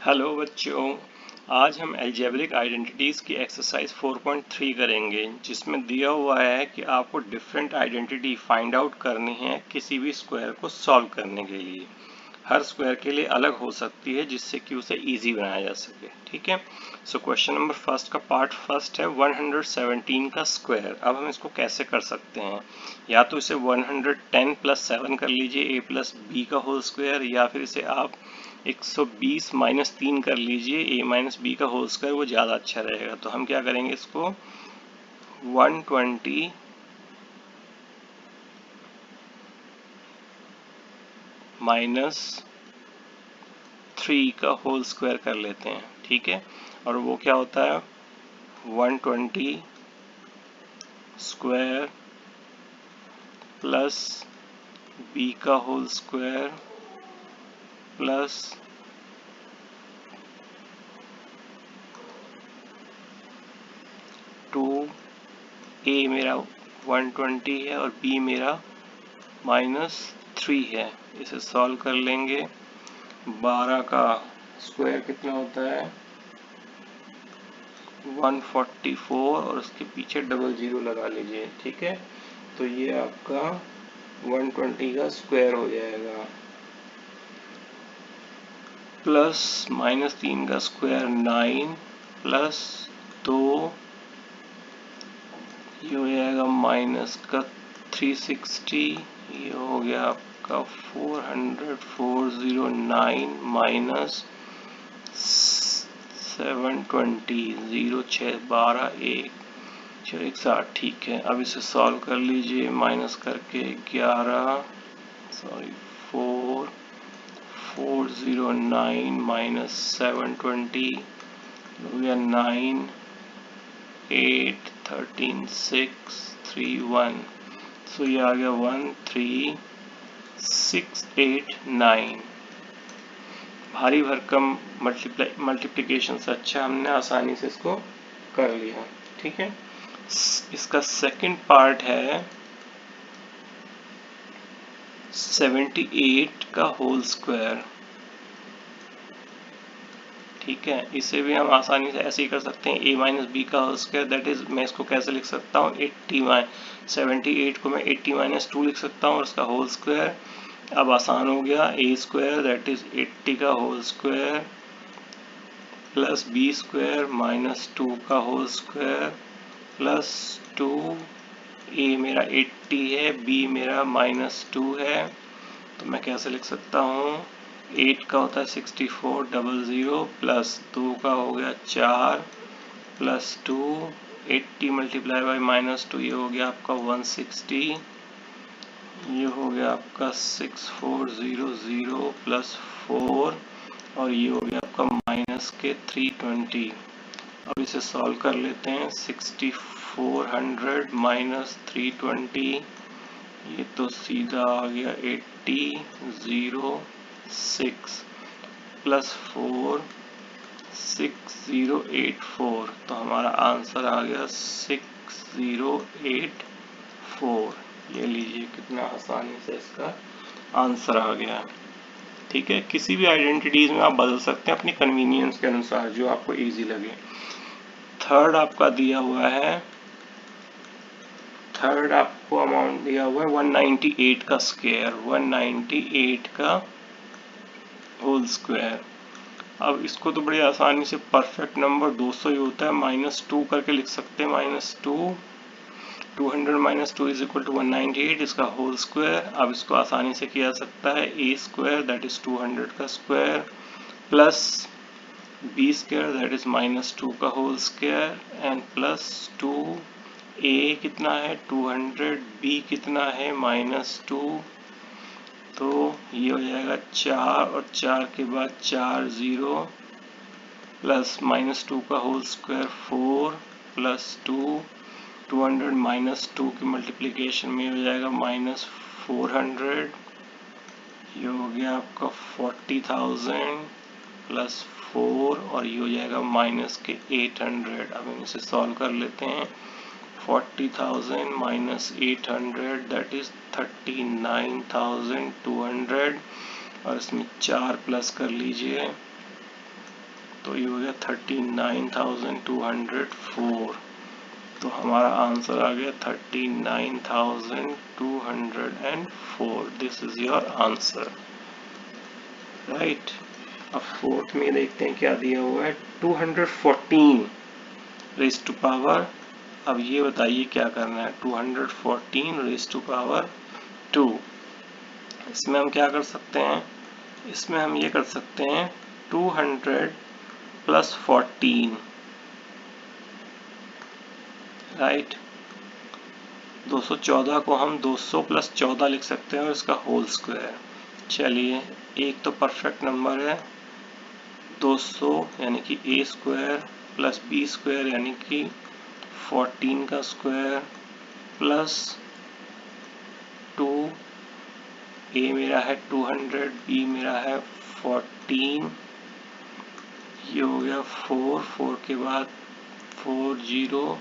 Hello बच्चों, आज हम अलजेब्रिक आइडेंटिटीज़ की एक्सरसाइज 4.3 करेंगे, जिसमें दिया हुआ है कि आपको डिफरेंट आइडेंटिटी फाइंड आउट करनी है किसी भी स्क्वायर को सॉल्व करने के लिए। हर स्क्वायर के लिए अलग हो सकती है, जिससे कि उसे इजी बनाया जा सके। ठीक है। सो क्वेश्चन नंबर फर्स्ट का पार्ट फर्स्ट है 117 का स्क्वायर। अब हम इसको कैसे कर सकते हैं? या तो इसे 110 प्लस 7 कर लीजिए a प्लस बी का होल स्क्वायर, या फिर इसे आप 120 माइनस 3 कर लीजिए a माइनस बी का होल स्क्वायर, वो ज़्यादा अच्छा रहेगा। तो हम क्या करेंगे, इसको 120 माइनस 3 का होल स्क्वायर कर लेते हैं। ठीक है। और वो क्या होता है, 120 स्क्वायर प्लस बी का होल स्क्वायर प्लस 2a मेरा 120 है और b मेरा -3 है। इसे सॉल्व कर लेंगे। 12 का स्क्वायर कितना होता है, 144, और उसके पीछे डबल जीरो लगा लीजिए। ठीक है। तो ये आपका 120 का स्क्वायर हो जाएगा, प्लस -3 का स्क्वायर 9, प्लस 2, ये हो जाएगा माइनस का 360, ये हो गया आपका 400, 409 माइनस 720, 0 6 12 1 4 1 7। ठीक है। अब इसे सॉल्व कर लीजिए, माइनस करके 409 माइनस 720 हो गया 9 8 13 6 3 1। सो ये आ गया 13689। भारी भरकम मल्टीप्लिकेशन से अच्छा हमने आसानी से इसको कर लिया। ठीक है। इसका सेकंड पार्ट है 78 का होल स्क्वायर। ठीक है। इसे भी हम आसानी से ऐसे ही कर सकते हैं, a माइनस बी का होल स्क्वायर, दैट इज मैं इसको कैसे लिख सकता हूँ, 78 को मैं 80 माइनस 2 लिख सकता हूँ और उसका होल स्क्वायर। अब आसान हो गया, a स्क्वायर दैट इज 80 का whole square plus B square minus 2 का होल स्क्वायर प्लस 2, a मेरा 80 है, b मेरा -2 है। तो मैं कैसे लिख सकता हूँ, 8 का होता है 6400 प्लस 2 का हो गया 4 प्लस 2, 80 मल्टीप्लाई बाई -2, ये हो गया आपका 160, ये हो गया आपका 6400 प्लस 4, और ये हो गया आपका माइनस के 320। अब इसे सॉल्व कर लेते हैं, 6400 माइनस 320, ये तो सीधा आ गया 80 0 6 प्लस 4 6084। तो हमारा आंसर आ गया 6084। ये लीजिए, कितना आसानी से इसका आंसर आ गया। ठीक है। किसी भी आइडेंटिटीज में आप बदल सकते हैं अपनी कन्वीनियंस के अनुसार, जो आपको इजी लगे। थर्ड आपका दिया हुआ है, थर्ड आपको अमाउंट दिया हुआ है 198 का स्क्वायर, 198 का होल स्क्वायर। अब इसको तो बड़ी आसानी से परफेक्ट नंबर 200 ही होता है, -2 करके लिख सकते हैं, -2, 200 माइनस 2 इज इक्वल टू 198, इसका होल स्क्वायर। अब इसको आसानी से किया जा सकता है, a स्क्वायर दैट इज 200 का square plus b square that is -2 का whole square and plus 2, a कितना है 200, b कितना है -2, तो ये हो जाएगा 4 और 4 के बाद 4 0 प्लस -2 का होल स्क्वायर 4 प्लस 2, 200 -2 की मल्टीप्लिकेशन में हो जाएगा -400, ये हो गया आपका 40,000 प्लस 4, और ये हो जाएगा माइनस के 800। अब हम इसे सॉल्व कर लेते हैं, 40,000 माइनस 800 दैट इज 39,200, और इसमें 4 प्लस कर लीजिए, तो ये हो गया 39,204। तो हमारा आंसर आ गया 39,204। This is your answer, right. अब फोर्थ में देखते हैं क्या दिया हुआ है, 214 रेज़ टू पावर। अब ये बताइए क्या करना है, 214 रेज़ टू पावर 2। इसमें हम क्या कर सकते हैं, इसमें हम ये कर सकते हैं 200 प्लस 14, राइट। 214 को हम 200 प्लस 14 लिख सकते हैं और इसका होल स्क्वायर। चलिए, एक तो परफेक्ट नंबर है 200 यानी कि a square plus b square यानी कि 14 का स्क्वायर प्लस 2, a मेरा है 200, b मेरा है 14, ये हो गया 4 के बाद 40,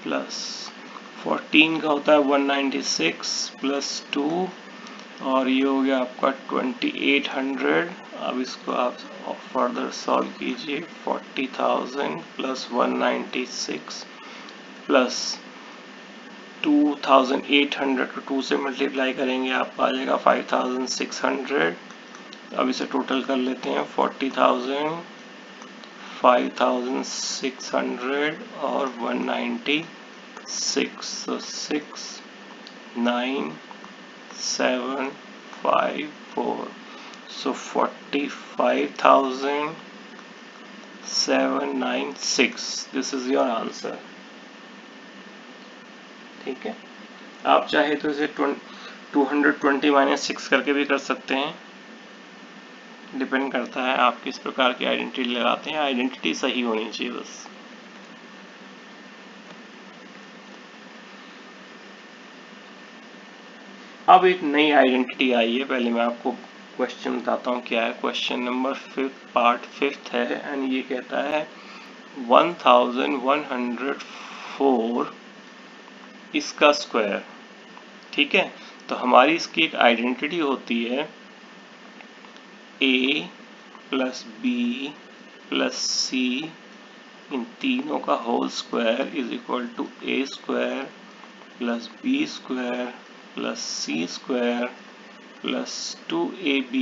प्लस 14 का होता है 196 प्लस 2 और ये हो गया आपका 2800। अब इसको आप फर्दर सॉल्व कीजिए, 40,000 प्लस 196 प्लस 2,800 को 2 से मल्टीप्लाई करेंगे आपका आ जाएगा 5,600। अब इसे टोटल कर लेते हैं, 40,000, 5,600 और 196, so 6,9,754, so 45,796। This is your answer, ठीक है। आप चाहे तो इसे 220 माइनस 6 करके भी कर सकते हैं, डिपेंड करता है आप किस प्रकार की आइडेंटिटी लगाते हैं। आइडेंटिटी सही होनी चाहिए बस। अब एक नई आइडेंटिटी आई है, पहले मैं आपको क्वेश्चन बताता हूँ क्या है। क्वेश्चन नंबर 5 पार्ट 5 है एंड ये कहता है 1104 इसका स्क्वायर, ठीक है। तो हमारी इसकी एक आइडेंटिटी होती है a plus b plus c इन तीनों का whole square is equal to a square plus b square plus c square plus 2ab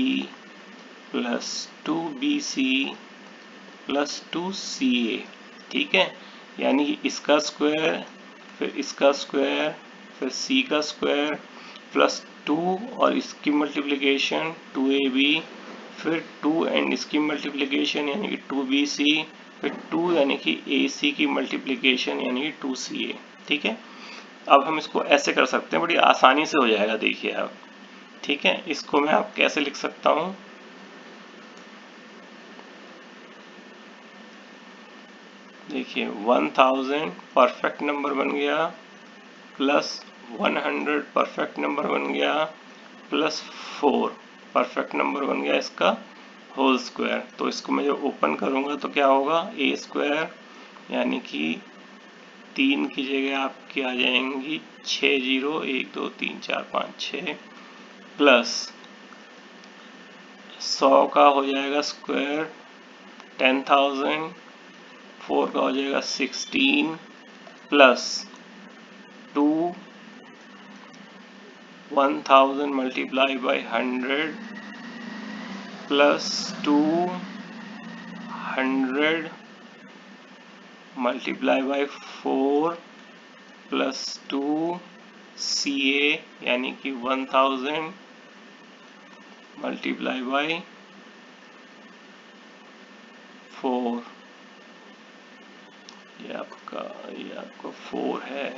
plus 2bc plus 2ca, ठीक है। यानी इसका स्क्वायर फिर इसका स्क्वायर फिर c का स्क्वायर प्लस 2 और इसकी मल्टीप्लिकेशन 2ab फिर 2 एंड इसकी मल्टीप्लिकेशन यानी कि 2bc फिर 2 यानी कि ac की मल्टीप्लिकेशन यानी कि 2ca, ठीक है। अब हम इसको ऐसे कर सकते हैं, बड़ी आसानी से हो जाएगा, देखिए आप, ठीक है। इसको मैं आप कैसे लिख सकता हूँ, देखिए 1000 परफेक्ट नंबर बन गया प्लस 100 परफेक्ट नंबर बन गया प्लस 4 परफेक्ट नंबर बन गया इसका होल स्क्वायर। तो इसको मैं जब ओपन करूंगा तो क्या होगा, a स्क्वायर यानी कि 3 की जगह आपकी आ जाएंगी 6 0 1 2 3 4 5 6 प्लस 100 का हो जाएगा स्क्वायर 10,000, 4 का हो जाएगा 16 plus 2 1000 multiply by 100 plus 200 multiply by 4 plus 2 CA यानी कि 1000 मल्टीप्लाई बाई 4, ये आपका 4 है,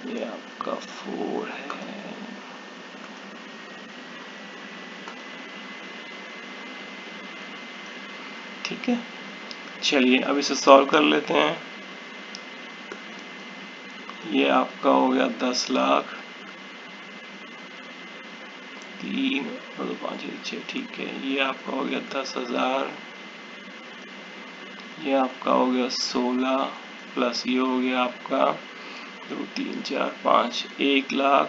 ये आपका 4 है। ठीक है, चलिए अब इसे सॉल्व कर लेते हैं। ये आपका हो गया 10 लाख, 3 2 5 6, ठीक है। ये आपका हो गया 10,000, ये आपका हो गया 16 प्लस ये हो गया आपका 2 3 4 5 1 लाख,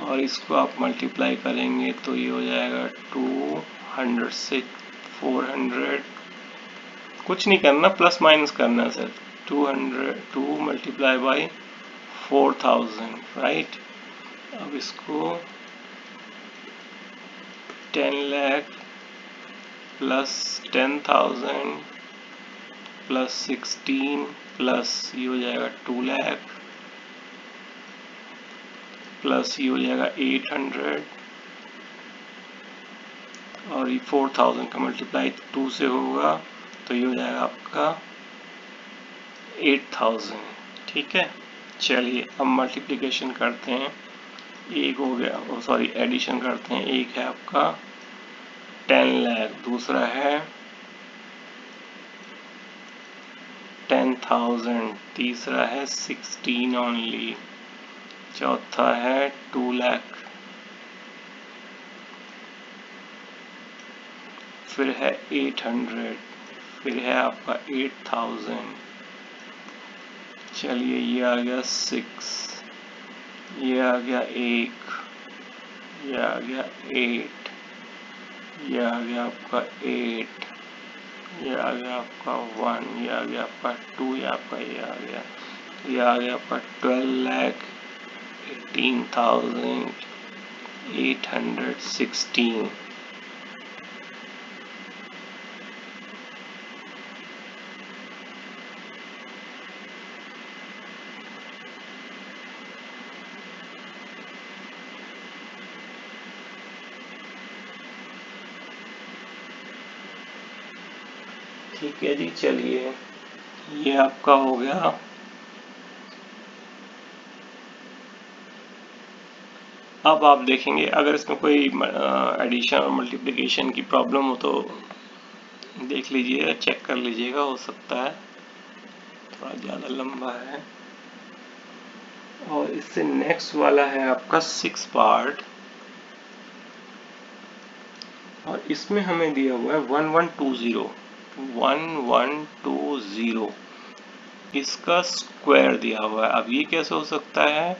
और इसको आप मल्टीप्लाई करेंगे तो ये हो जाएगा 200 से 400, कुछ नहीं करना, प्लस माइनस करना सर। 2 multiply by 4000, right. अब इसको 10 लाख प्लस 10,000 प्लस 16 प्लस ये हो जाएगा 2 लाख प्लस ये हो जाएगा 800, और ये 4000 का मल्टीप्लाई 2 से होगा तो ये हो जाएगा आपका 8000, ठीक है। चलिए अब मल्टीप्लिकेशन करते हैं। एक हो गया, सॉरी एडिशन करते हैं। एक है आपका 10 लाख, दूसरा है 10,000, तीसरा है 16 ओनली, चौथा है 2 लाख, फिर है 800, फिर है आपका 8000। चलिए ये आ गया 6, ये आ गया 1, ये आ गया 8, ये आ गया आपका 8, ये आ गया आपका 1, ये आ गया आपका 2, ये आपका ये आ गया आपका 12 लाख 18,816। ठीक है जी, चलिए ये आपका हो गया। अब आप देखेंगे अगर इसमें कोई एडिशन और मल्टीप्लिकेशन की प्रॉब्लम हो तो देख लीजिएगा, चेक कर लीजिएगा, हो सकता है थोड़ा ज़्यादा लंबा है। और इससे नेक्स्ट वाला है आपका 6 पार्ट, और इसमें हमें दिया हुआ है 1120, 1120, इसका स्क्वायर दिया हुआ है। अब ये कैसे हो सकता है,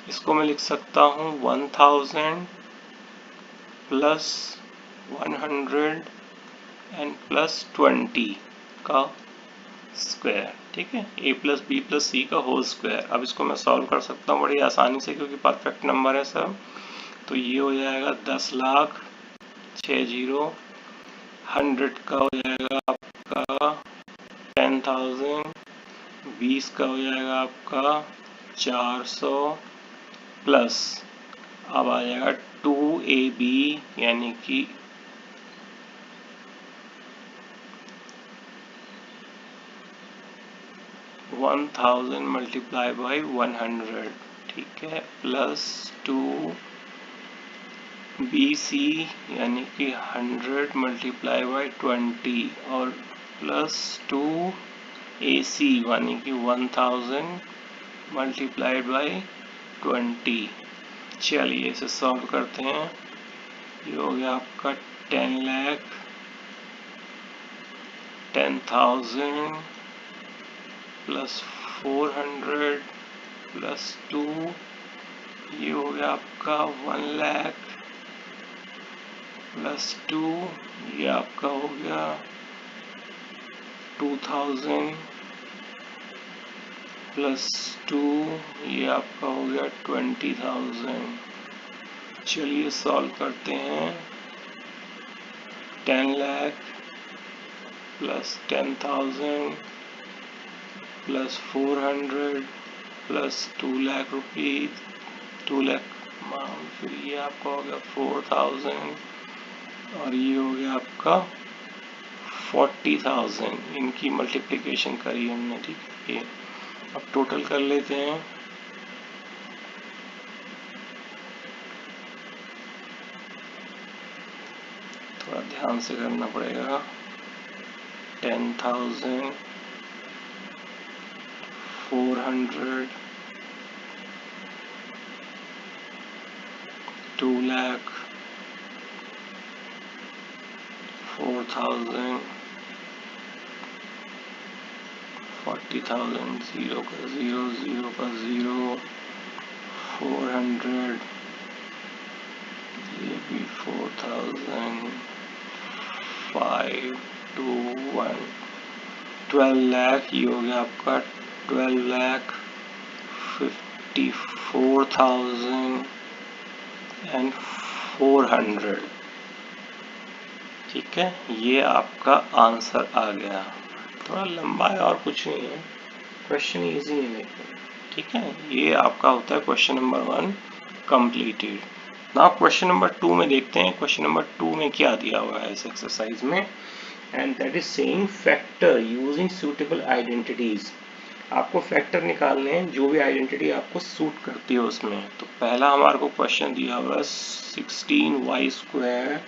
इसको मैं लिख सकता हूँ 1000 प्लस 100 एंड प्लस 20 का स्क्वायर, ठीक है, a plus B plus C का होल स्क्वायर। अब इसको मैं सॉल्व कर सकता हूँ बड़ी आसानी से क्योंकि परफेक्ट नंबर है सब। तो ये हो जाएगा 10 लाख 60, 100 का हो जाएगा आपका 10,000, 20 का हो जाएगा आपका 400, प्लस अब आ जाएगा 2ab यानी कि 1000 मल्टीप्लाई बाई 100, ठीक है, प्लस 2bc यानी कि 100 मल्टीप्लाई बाई 20, और प्लस 2ac यानी कि 1000 मल्टीप्लाइड बाई 20। चलिए इसे सॉल्व करते हैं। ये हो गया आपका 10 लाख 10,000 प्लस 400 प्लस 2, ये हो गया आपका 1 लाख प्लस 2, ये आपका हो गया 2000 प्लस 2, ये आपका हो गया 20,000। चलिए सॉल्व करते हैं। 10 lakh plus 10,000 plus 400 plus 2 lakh rupees, 2 lakh amount, फिर ये आपका हो गया 4,000, और ये हो गया आपका 40,000। इनकी मल्टीप्लिकेशन करी हमने, ठीक है। अब टोटल कर लेते हैं। थोड़ा ध्यान से करना पड़ेगा। 10,000, 400, 2 lakh, 4,000, 40,000, 0 का 0, 0 का 0, 400, ये भी 4,000, 5, 2, 1, 12 लाख, ये हो गया आपका 12 लाख 54,400। ठीक है, ये आपका आंसर आ गया। थोड़ा लंबा है और कुछ नहीं है, क्वेश्चन इजी है लेकिन। ठीक है, ये आपका होता है question number 1 completed. Now question number 2 में देखते हैं क्वेश्चन नंबर 2 में क्या दिया हुआ है इस एक्सरसाइज में, and that is saying factor using suitable identities. आपको फैक्टर निकालने हैं जो भी आइडेंटिटी आपको सूट करती है उसमें। तो पहला हमारे को क्वेश्चन दिया हुआ है 16y²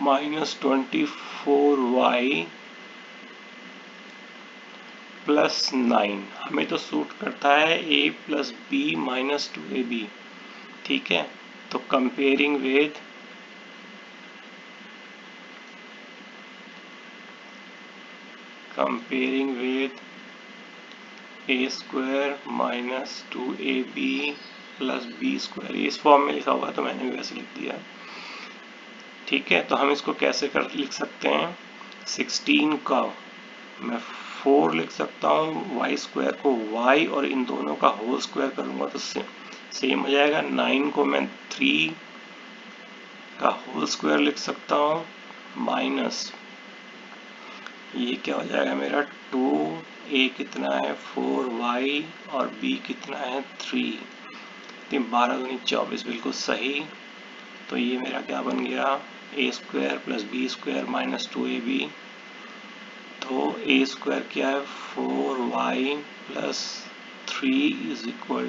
माइनस 24y प्लस 9। हमें तो सूट करता है a plus B minus 2ab। ठीक है, तो comparing with a² minus 2ab plus b²। इस फॉर्म में लिखा हुआ है तो मैंने भी वैसे लिख दिया। ठीक है, तो हम इसको कैसे लिख सकते हैं, 16 का मैं 4 लिख सकता हूँ, y² को y और इन दोनों का होल स्क्वायर करूंगा तो सेम हो जाएगा। 9 को मैं 3 का होल स्क्वायर लिख सकता हूँ, माइनस ये क्या हो जाएगा मेरा 2, a कितना है 4y और b कितना है 3, 12 दूनी 24, बिल्कुल सही। तो ये मेरा क्या बन गया, a² plus b² minus 2ab। तो a² क्या है 4y plus 3 is equal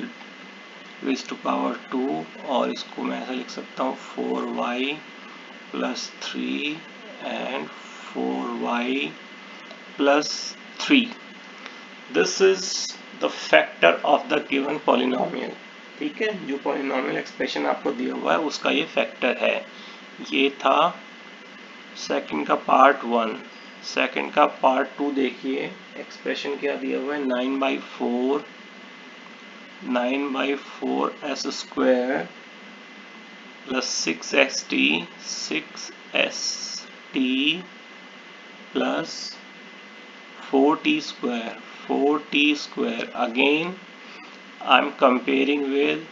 raise to power 2, और इसको मैं ऐसा लिख सकता हूँ 4y plus 3 and 4y plus 3। This is the factor of the given polynomial. ठीक है, जो पॉलिनोमियल एक्सप्रेशन आपको दिया हुआ है उसका ये फैक्टर है। ये था सेकंड का पार्ट 1। सेकंड का पार्ट 2 देखिए, एक्सप्रेशन क्या दिया हुआ है, 9/4 9/4s² plus 6st plus 4t²। Again I am comparing with,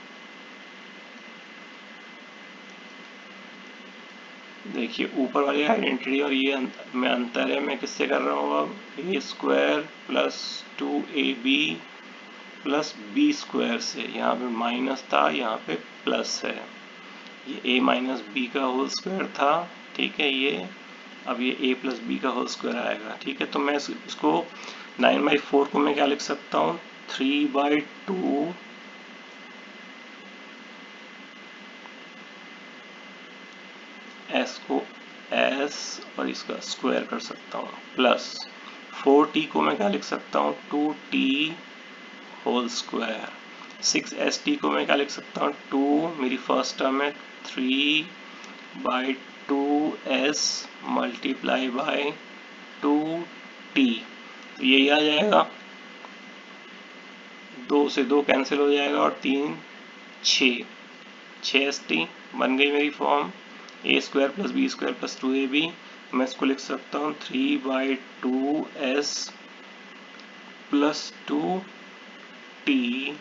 देखिए ऊपर वाली आइडेंटिटी और ये में अंतर है। मैं किससे कर रहा हूँ अब, a² plus 2ab plus b² से। यहाँ पे माइनस था, यहाँ पे प्लस है। ये a माइनस बी का होल स्क्वायर था। ठीक है, ये अब ये a प्लस बी का होल स्क्वायर आएगा। ठीक है, तो मैं इसको 9/4 को मैं क्या लिख सकता हूँ, 3/2 s को s और इसका स्क्वायर कर सकता हूँ, प्लस 4t को मैं क्या लिख सकता हूँ, 2t होल स्क्वायर। 6st को मैं क्या लिख सकता हूँ, 2 मेरी फर्स्ट टर्म है, 3/2s मल्टीप्लाई बाय 2t। तो यही आ जाएगा, 2 से 2 कैंसिल हो जाएगा और 3 6st बन गई मेरी form. a² plus b² plus 2ab। मैं इसको लिख सकता हूँ 3/2s प्लस 2t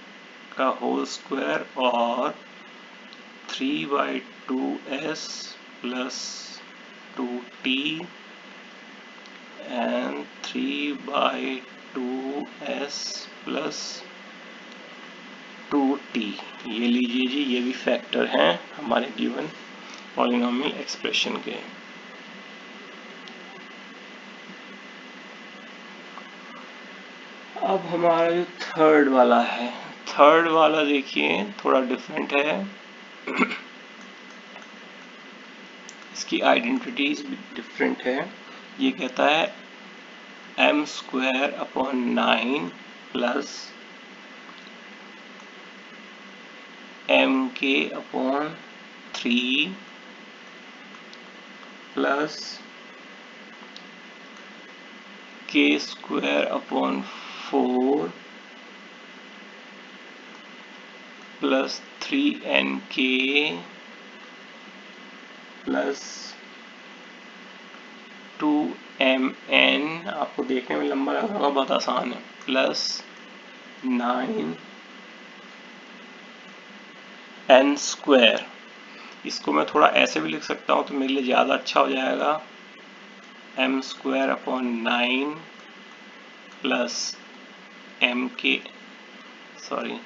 का होल स्क्वायर और 3/2s plus 2t and 3/2s plus 2t। ये लीजिए जी, ये भी फैक्टर हैं हमारे गिवन पॉलिनोमियल एक्सप्रेशन के। अब हमारा जो थर्ड वाला है, थर्ड वाला देखिए थोड़ा डिफरेंट है। इसकी आइडेंटिटीज भी डिफरेंट है। ये कहता है m square upon 9 plus mk upon 3 plus k square upon 4 plus 3nk plus 2mn, आपको देखने में लंबा लग रहा होगा, बहुत आसान है, प्लस 9n स्क्वायर। इसको मैं थोड़ा ऐसे भी लिख सकता हूँ तो मेरे लिए ज़्यादा अच्छा हो जाएगा, m square upon 9 plus mk, sorry,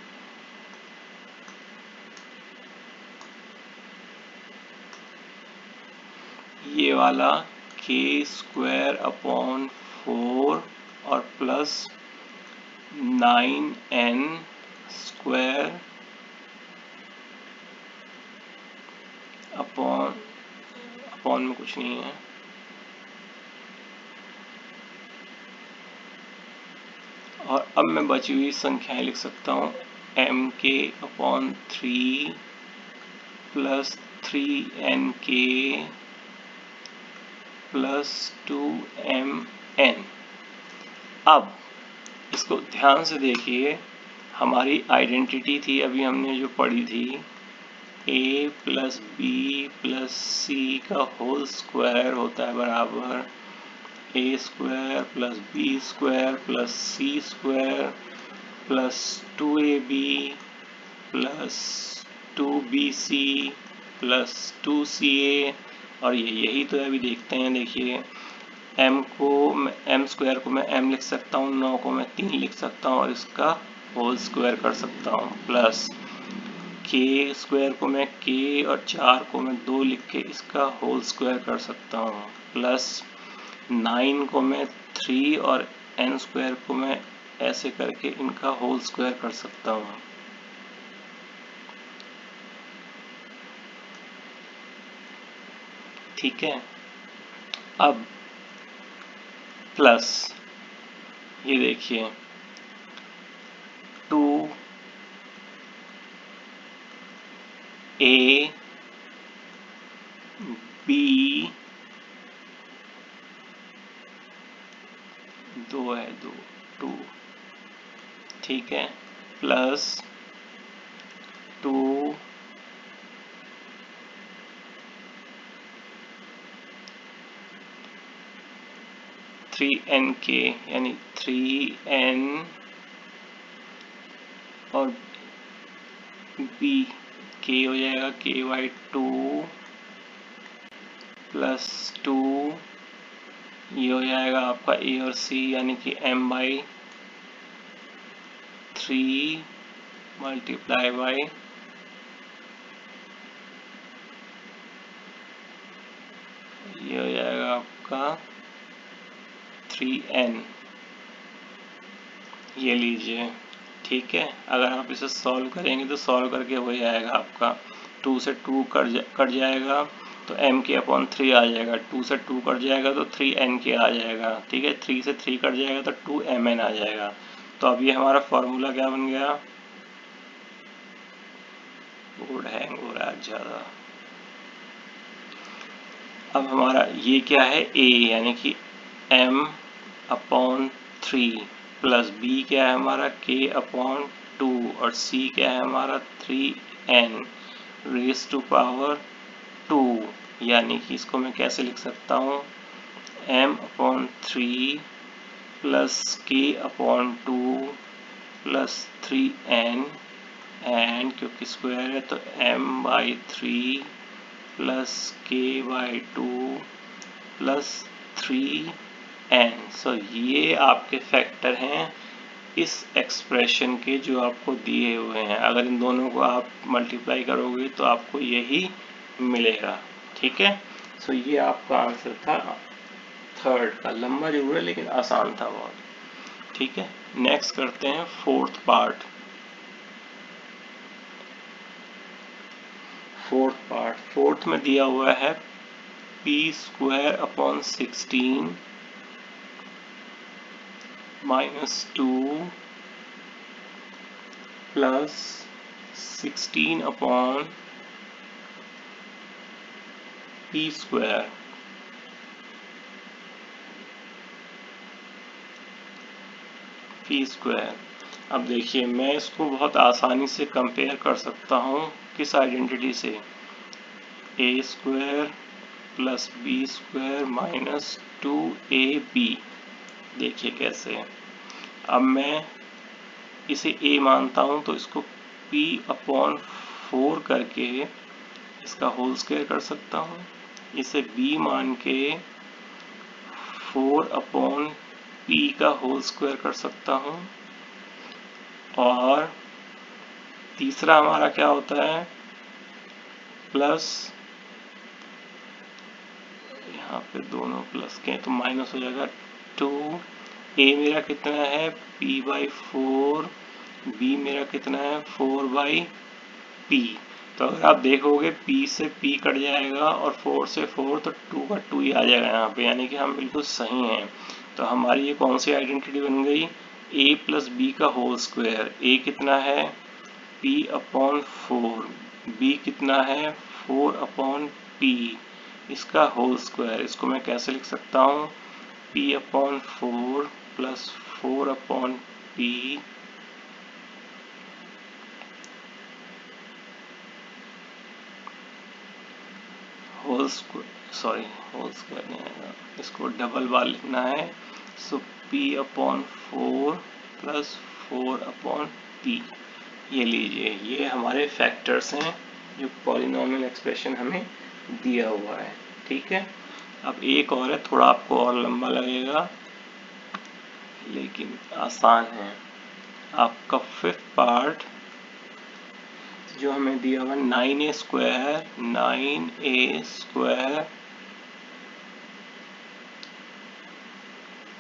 ये वाला k स्क्वायर अपॉन 4 और प्लस 9n स्क्वायर अपॉन में कुछ नहीं है, और अब मैं बची हुई संख्याएं लिख सकता हूँ, mk upon 3 plus 3nk plus 2mn। अब इसको ध्यान से देखिए, हमारी आइडेंटिटी थी अभी हमने जो पढ़ी थी, a plus B plus C का होल स्क्वायर होता है बराबर a square plus B square plus C square plus 2ab plus 2bc plus 2ca, और यही तो है। अभी देखते हैं, देखिए m स्क्वायर को मैं m लिख सकता हूँ, 9 को मैं 3 लिख सकता हूँ और इसका होल स्क्वायर कर सकता हूँ, प्लस k स्क्वायर को मैं k और 4 को मैं 2 लिख के इसका होल स्क्वायर कर सकता हूँ, प्लस 9 को मैं 3 और n स्क्वायर को मैं ऐसे करके इनका होल स्क्वायर कर सकता हूँ। ठीक है, अब प्लस ये देखिए 2a b 2 है 2, ठीक है, प्लस 2 3nk यानी 3n और b k हो जाएगा k/2 प्लस 2, ये हो जाएगा आपका a और c यानी कि m/3 मल्टीप्लाई बाई ये हो जाएगा आपका 3n, ये लीजिए। ठीक है, अगर आप इसे सॉल्व करेंगे तो सॉल्व करके हो जाएगा आपका 2 से 2 कट जाएगा तो mk अपॉन 3 आ जाएगा, 2 से 2 कट जाएगा तो 3nk आ जाएगा, ठीक है, 3 से 3 कट जाएगा तो 2mn आ जाएगा। तो अब ये हमारा फॉर्मूला क्या बन गया, बोर्ड हैंग हो रहा है ज़्यादा। अब हमारा ये क्या है, a यानी कि m अपॉन 3 प्लस b क्या है हमारा k अपॉन 2 और c क्या है हमारा 3n रेज टू पावर 2, यानी कि इसको मैं कैसे लिख सकता हूँ, m upon 3 plus k upon 2 plus 3n and क्योंकि स्क्वायर है तो m/3 plus k/2 plus 3n। सो ये आपके फैक्टर हैं इस एक्सप्रेशन के जो आपको दिए हुए हैं। अगर इन दोनों को आप मल्टीप्लाई करोगे तो आपको यही मिलेगा। ठीक है, सो ये आपका आंसर था थर्ड का। लंबा जरूर है लेकिन आसान था बहुत। ठीक है, नेक्स्ट करते हैं फोर्थ पार्ट। फोर्थ में दिया हुआ है B square upon 16 minus 2 plus 16 upon P square P square. अब देखिए मैं इसको बहुत आसानी से कंपेयर कर सकता हूँ किस आइडेंटिटी से, A square plus B square minus 2ab। देखिए कैसे, अब मैं इसे a मानता हूँ तो इसको p अपॉन 4 करके इसका होल स्क्वायर कर सकता हूँ, इसे b मान के 4 अपॉन p का होल स्क्वायर कर सकता हूँ। और तीसरा हमारा क्या होता है, प्लस, यहाँ पे दोनों प्लस के तो माइनस हो जाएगा 2। a मेरा कितना है p/4, b मेरा कितना है 4/p। तो अगर आप देखोगे p से p कट जाएगा और 4 से 4 तो 2 का 2 ही आ जाएगा यहाँ पे, यानी कि हम बिल्कुल सही हैं। तो हमारी ये कौन सी आइडेंटिटी बन गई, a प्लस बी का होल स्क्वायर। a कितना है p अपॉन 4, b कितना है 4 अपॉन p, इसका होल स्क्वायर। इसको मैं कैसे लिख सकता हूँ, p upon 4 plus 4 upon p whole square, sorry whole square नहीं आएगा, इसको डबल बार लिखना है। So p upon 4 plus 4 upon p। ये लीजिए, ये हमारे फैक्टर्स हैं जो पॉलिनॉमियल एक्सप्रेशन हमें दिया हुआ है। ठीक है, अब एक और है, थोड़ा आपको और लंबा लगेगा लेकिन आसान है। आपका फिफ्थ पार्ट जो हमें दिया हुआ 9a square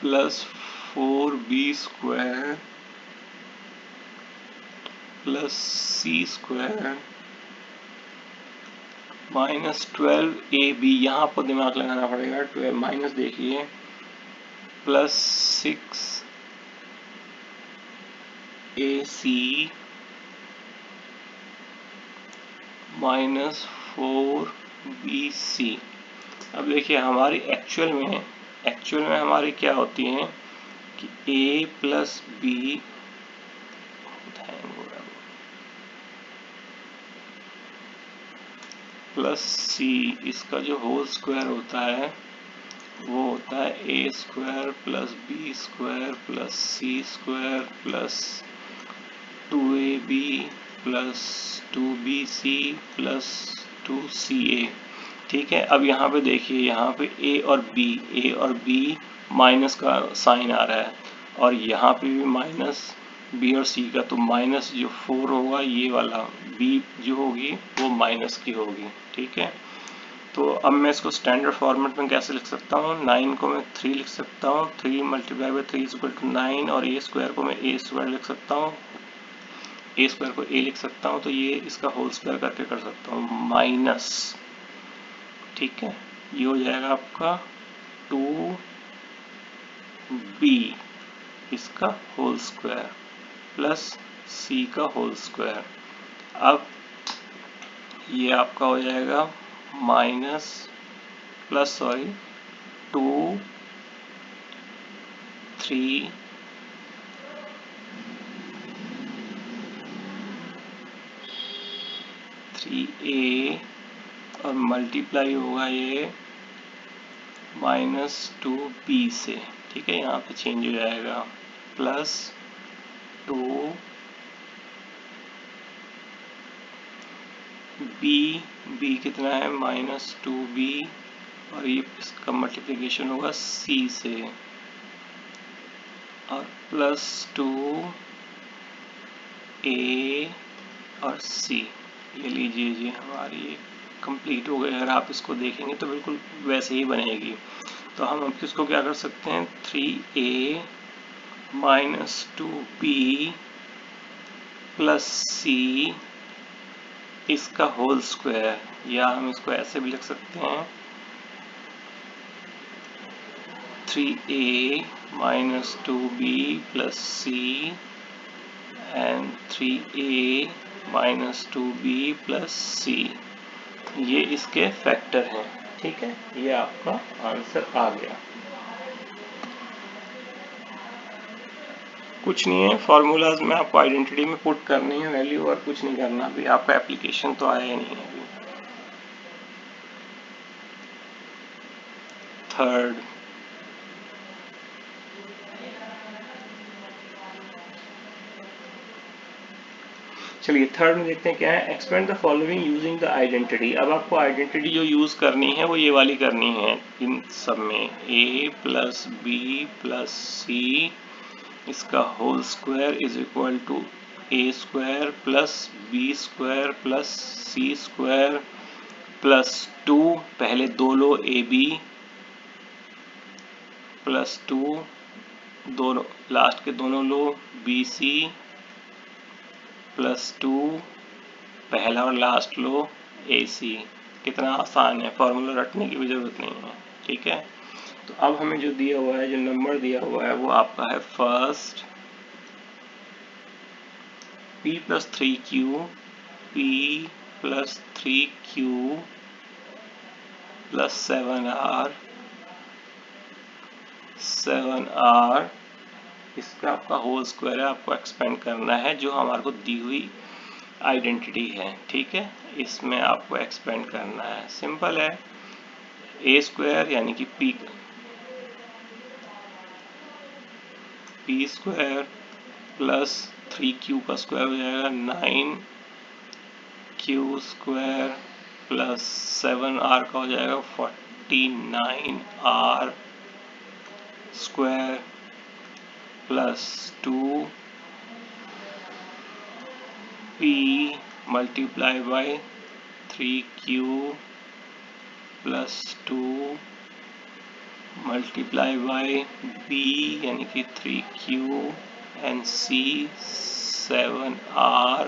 plus 4b square plus c square minus 12ab। यहाँ आपको दिमाग लगाना पड़ेगा, 12 माइनस देखिए प्लस 6ac माइनस 4bc। अब देखिए हमारी एक्चुअल में हमारी क्या होती है कि a plus B plus C, इसका जो होल स्क्वायर होता है वो होता है a square plus B square plus C square plus 2ab plus 2bc plus 2ca। ठीक है, अब यहाँ पे देखिए, यहाँ पे a और b माइनस का साइन आ रहा है और यहाँ पे भी माइनस b और c का, तो माइनस जो 4 होगा ये वाला b जो होगी वो माइनस की होगी। ठीक है, तो अब मैं इसको स्टैंडर्ड फॉर्मेट में कैसे लिख सकता हूँ, 9 को मैं 3 लिख सकता हूँ, 3 मल्टीप्लाई बाई 3 इक्वल टू 9, और a स्क्वायर को मैं a स्क्वायर लिख सकता हूँ, a स्क्वायर को a लिख सकता हूँ, तो ये इसका होल स्क्वायर करके कर सकता हूँ माइनस। ठीक है, ये हो जाएगा आपका 2b इसका होल स्क्वायर प्लस c का होल स्क्वायर। अब ये आपका हो जाएगा माइनस प्लस सॉरी 2 3 3a और मल्टीप्लाई होगा ये माइनस 2b से। ठीक है, यहाँ पे चेंज हो जाएगा प्लस 2b, b कितना है माइनस 2b, और ये इसका मल्टीप्लिकेशन होगा c से, और प्लस 2a और c। ये लीजिए, ये हमारी कंप्लीट हो गई। अगर आप इसको देखेंगे तो बिल्कुल वैसे ही बनेगी। तो हम अब इसको क्या कर सकते हैं, 3a minus 2b plus c इसका होल स्क्वायर, या हम इसको ऐसे भी लिख सकते हैं 3a minus 2b plus c and 3a minus 2b plus c, ये इसके फैक्टर हैं। ठीक है, ये आपका आंसर आ गया। कुछ नहीं है, फॉर्मूलाज में आपको आइडेंटिटी में पुट करनी है वैल्यू और कुछ नहीं करना। अभी आपका एप्लीकेशन तो आया ही नहीं है। अभी थर्ड, चलिए थर्ड में देखते हैं क्या है। Expand the following using the identity. अब आपको आइडेंटिटी जो यूज करनी है वो ये वाली करनी है। इन सब में a plus B plus C इसका whole square is equal to a square plus B square plus C square plus 2, पहले दो लो ए बी प्लस 2, दोनों लास्ट के दोनों लो बी सी प्लस 2, पहला और लास्ट लो ए सी। कितना आसान है, फॉर्मूला रटने की भी जरूरत नहीं है। ठीक है, तो अब हमें जो दिया हुआ है, जो नंबर दिया हुआ है वो आपका है first p plus 3q, p plus 3q plus 7r, 7r इसका आपका होल स्क्वायर है। आपको एक्सपेंड करना है जो हमारे को दी हुई आइडेंटिटी है। ठीक है, इसमें आपको एक्सपेंड करना है। सिंपल है, ए स्क्वायर यानी कि पी स्क्वायर प्लस 3q का स्क्वायर हो जाएगा 9q स्क्वायर प्लस 7r का हो जाएगा 49r square plus 2p multiply by 3q plus 2 multiply by b यानी कि 3q and c 7r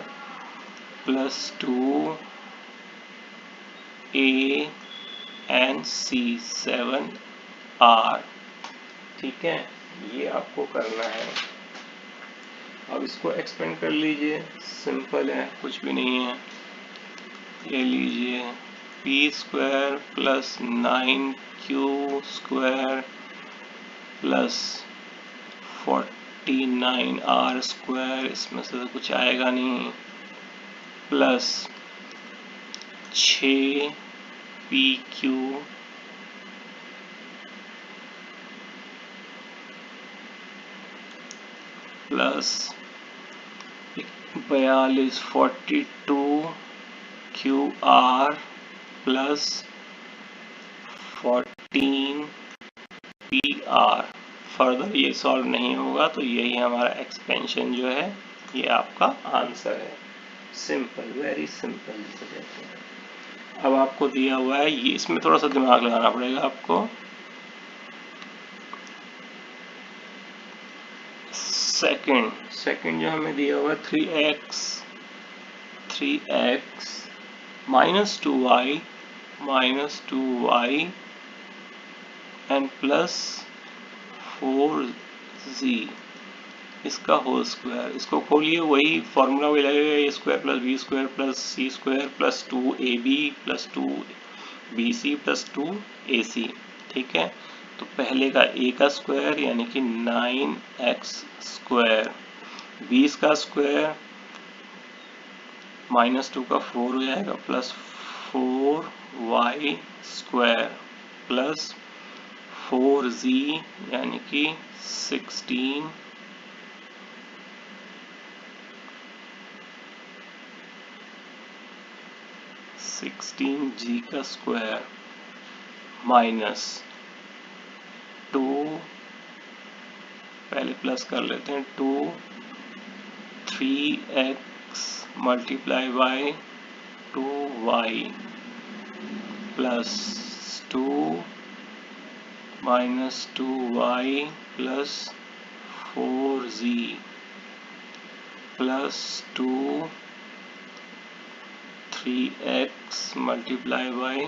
plus 2 a and c 7r। ठीक है, ये आपको करना है। अब इसको एक्सपेंड कर लीजिए, सिंपल है, कुछ भी नहीं है। ये लीजिए p square plus 9q square plus 49r square, इसमें से तो कुछ आएगा नहीं, plus 6pq plus 42 42qr plus 14pr। Further ये सॉल्व नहीं होगा, तो यही हमारा एक्सपेंशन जो है ये आपका आंसर है। सिंपल, वेरी सिंपल जिसे कहते हैं। अब आपको दिया हुआ है ये, इसमें थोड़ा सा दिमाग लगाना पड़ेगा आपको। सेकंड जो हमें दिया हुआ है 3x minus 2y and plus 4z इसका होल स्क्वायर। इसको खोलिए, वही फॉर्मूला वही लगेगा, a square plus B square plus C square plus 2ab plus 2bc plus 2ac। ठीक है, तो पहले का a का स्क्वायर यानी कि 9x स्क्वायर, 20 का स्क्वायर माइनस 2 का 4 हो जाएगा plus 4y square plus 4z यानी कि 16g का स्क्वायर माइनस 2, पहले प्लस कर लेते हैं, 3x multiply by 2y plus 2 minus 2y plus 4z plus 2 3x multiply by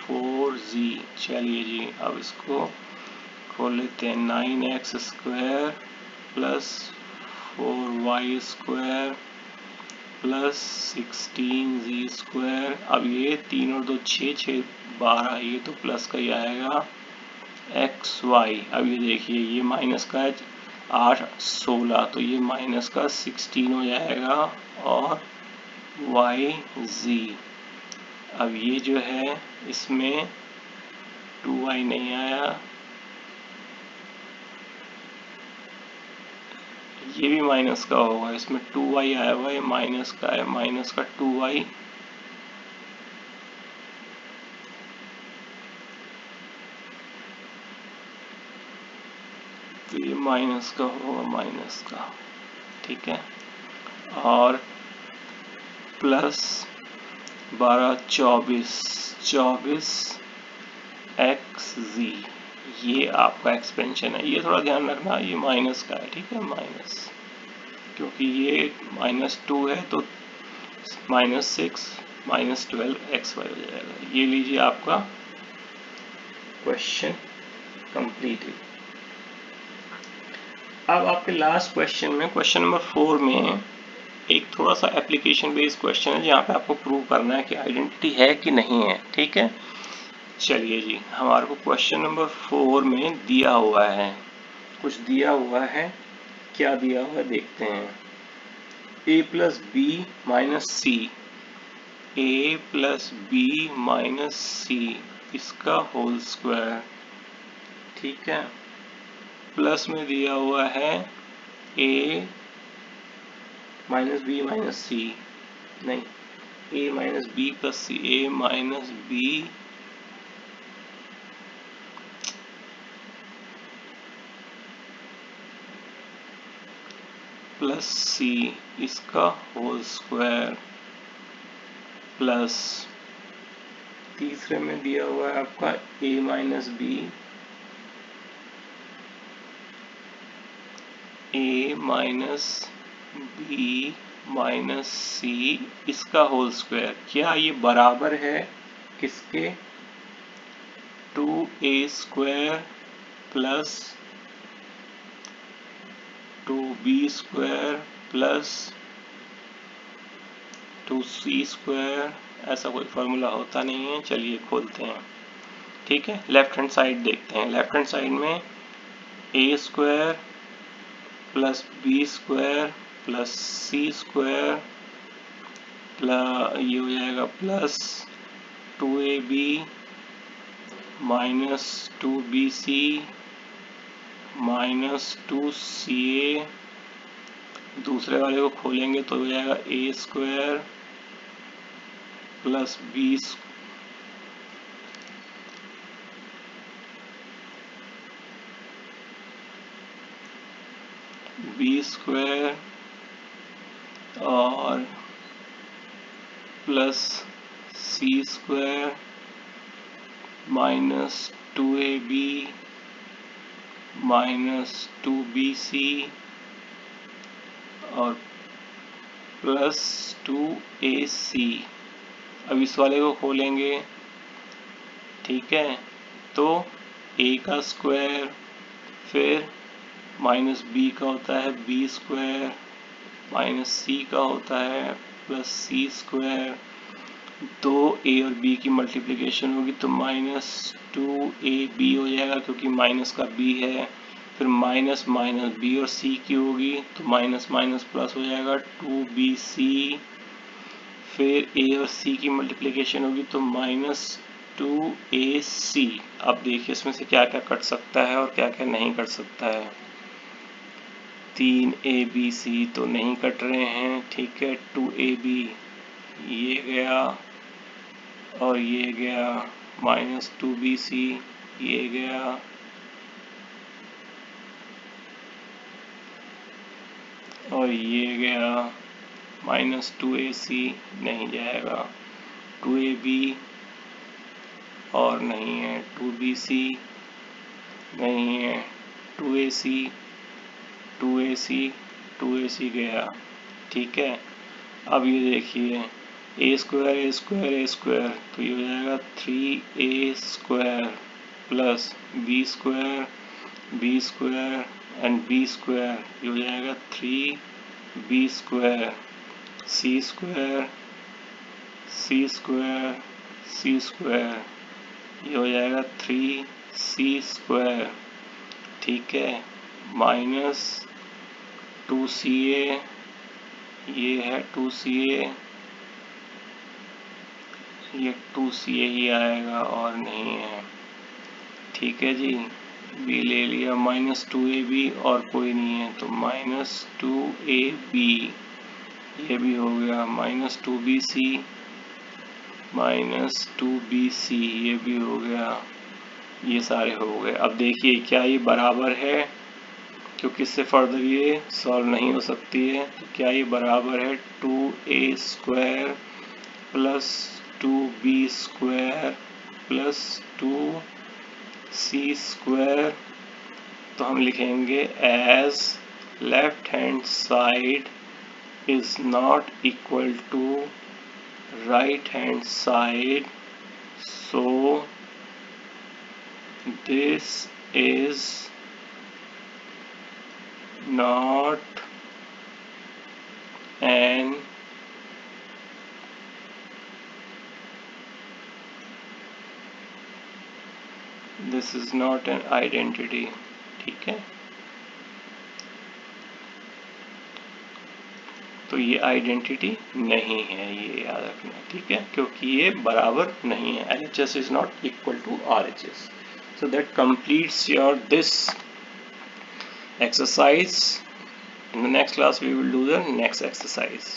4z। चलिए जी, अब इसको खोल लेते हैं 9x square plus 4y square plus 16z square. अब ये 3 और 2 6, 6 12, ये तो प्लस का ही आएगा xy। अब ये देखिए ये माइनस का है 8 16, तो ये माइनस का 16 हो जाएगा और yz। अब ये जो है इसमें 2y नहीं आया, ये भी माइनस का होगा, इसमें 2y आया हुआ है, माइनस का है, माइनस का 2y। तो ये माइनस का होगा, माइनस का, ठीक है। और प्लस 12 24 xz, ये आपका एक्सपेंशन है। ये थोड़ा ध्यान रखना, ये माइनस का है, ठीक है, माइनस, क्योंकि ये -2 है तो -6 -12 xy हो जाएगा। ये लीजिए आपका क्वेश्चन कंप्लीटेड। अब आपके लास्ट क्वेश्चन में, क्वेश्चन नंबर 4 में एक थोड़ा सा एप्लीकेशन बेस्ड क्वेश्चन है जहाँ पे आपको प्रूव करना है कि आइडेंटिटी है कि नहीं है, ठीक है। चलिए जी, हमारे को क्वेश्चन नंबर 4 में दिया हुआ है, कुछ दिया हुआ है, क्या दिया हुआ है देखते हैं। a plus B minus C, a plus B minus C इसका होल स्क्वायर, ठीक है। प्लस में दिया हुआ है a minus B minus C, नहीं, a minus B plus C, a minus B plus C इसका होल स्क्वायर, प्लस तीसरे में दिया हुआ है आपका a minus B, a minus B minus C इसका होल स्क्वायर। क्या ये बराबर है किसके, 2a square plus 2b square plus 2c square. ऐसा कोई फॉर्मूला होता नहीं है, चलिए खोलते हैं, ठीक है। लेफ्ट हैंड साइड देखते हैं, लेफ्ट हैंड साइड में a square plus b square plus c square plus ये हो जाएगा plus 2ab minus 2bc minus 2ca। दूसरे वाले को खोलेंगे तो हो जाएगा a square plus b square और plus c square minus 2ab minus 2bc और प्लस 2ac। अब इस वाले को खोलेंगे, ठीक है, तो a का स्क्वायर, फिर माइनस b का होता है b स्क्वायर, माइनस c का होता है प्लस c स्क्वायर। दो a और b की मल्टीप्लिकेशन होगी तो -2ab हो जाएगा क्योंकि माइनस का b है। फिर माइनस माइनस b और c की होगी तो माइनस माइनस प्लस हो जाएगा 2bc। फिर a और c की मल्टीप्लिकेशन होगी तो -2ac। अब देखिए इसमें से क्या क्या कट सकता है और क्या क्या नहीं कट सकता है। 3abc तो नहीं कट रहे हैं, ठीक है। 2ab ये गया और ये गया, -2bc ये गया और ये गया, -2ac नहीं जाएगा, 2ab और नहीं है, 2bc नहीं है, 2ac 2ac गया, ठीक है। अब ये देखिए a स्क्वायर तो ये हो जाएगा 3a square plus b square B square and B square, ये हो जाएगा 3b square, C square C square C square, ये हो जाएगा 3c स्क्वायर, ठीक है, माइनस 2ca, ये है 2ca, ये 2ca ही आएगा और नहीं है, ठीक है जी। b ले लिया, माइनस 2ab और कोई नहीं है तो माइनस 2ab, ये भी हो गया, माइनस 2bc, माइनस 2bc, ये भी हो गया, ये सारे हो गए। अब देखिए क्या ये बराबर है, क्योंकि इससे फर्दर ये सॉल्व नहीं हो सकती है, तो क्या ये बराबर है 2a square plus 2b square plus 2c square, तो हम लिखेंगे as left hand side is not equal to right hand side, so this is not an identity, ठीक है, तो ये आइडेंटिटी नहीं है, ये याद रखना, ठीक है, क्योंकि ये बराबर नहीं है, LHS is not equal to RHS. So that completes your this exercise. In the next class we will do the next exercise.